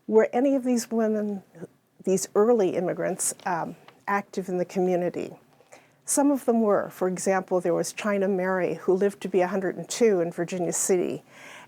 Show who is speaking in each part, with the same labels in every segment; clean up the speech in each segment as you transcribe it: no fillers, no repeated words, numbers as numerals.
Speaker 1: were any of these women, these early immigrants, active in the community? Some of them were. For example, there was China Mary, who lived to be 102 in Virginia City.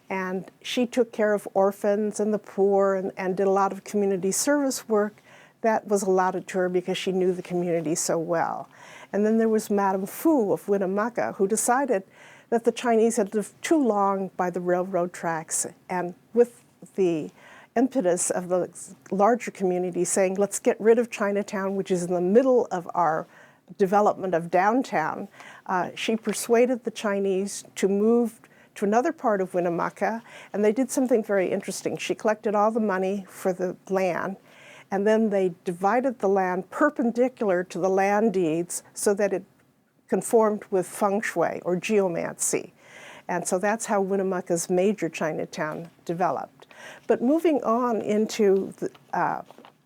Speaker 1: And she took care of orphans and the poor and did a lot of community service work that was allotted to her because she knew the community so well. And then there was Madame Fu of Winnemucca, who decided that the Chinese had lived too long by the railroad tracks, and with the impetus of the larger community saying, let's get rid of Chinatown, which is in the middle of our development of downtown, she persuaded the Chinese to move to another part of Winnemucca, and they did something very interesting. She collected all the money for the land, and then they divided the land perpendicular to the land deeds so that it conformed with feng shui or geomancy. And so that's how Winnemucca's major Chinatown developed. But moving on into the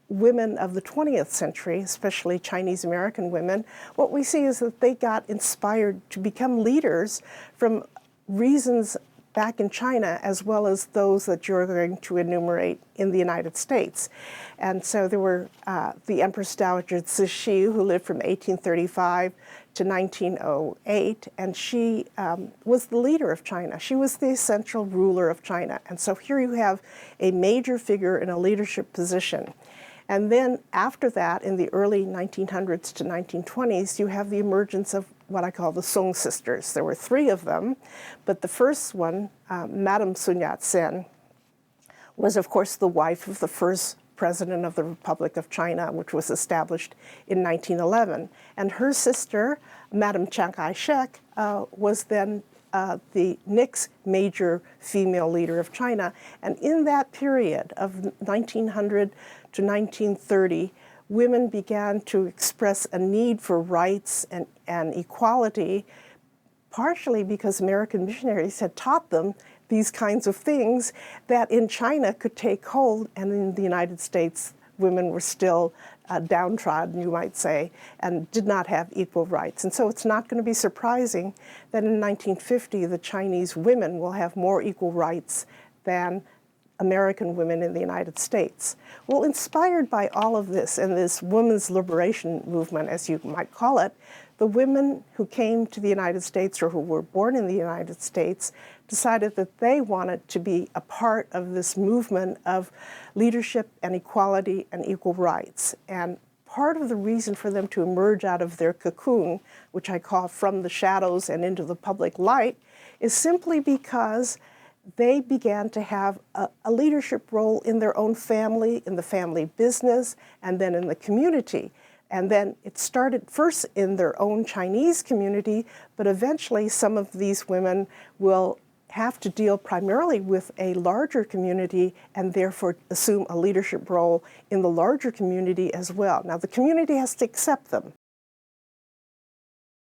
Speaker 1: women of the 20th century, especially Chinese American women, what we see is that they got inspired to become leaders from reasons back in China as well as those that you're going to enumerate in the United States. And so there were the Empress Dowager Cixi, who lived from 1835 to 1908, and she was the leader of China. She was the essential ruler of China. And so here you have a major figure in a leadership position. And then after that, in the early 1900s to 1920s, you have the emergence of what I call the Song sisters. There were three of them, but the first one, Madame Sun Yat-sen, was of course the wife of the first president of the Republic of China, which was established in 1911. And her sister, Madame Chiang Kai-shek, was then the next major female leader of China. And in that period of 1900 to 1930, women began to express a need for rights and equality, partially because American missionaries had taught them these kinds of things that in China could take hold, and in the United States, women were still downtrodden, you might say, and did not have equal rights. And so it's not going to be surprising that in 1950, the Chinese women will have more equal rights than American women in the United States. Well, inspired by all of this and this women's liberation movement, as you might call it, the women who came to the United States or who were born in the United States decided that they wanted to be a part of this movement of leadership and equality and equal rights. And part of the reason for them to emerge out of their cocoon, which I call from the shadows and into the public light, is simply because they began to have a leadership role in their own family, in the family business, and then in the community. And then it started first in their own Chinese community, but eventually some of these women will have to deal primarily with a larger community and therefore assume a leadership role in the larger community as well. Now, the community has to accept them.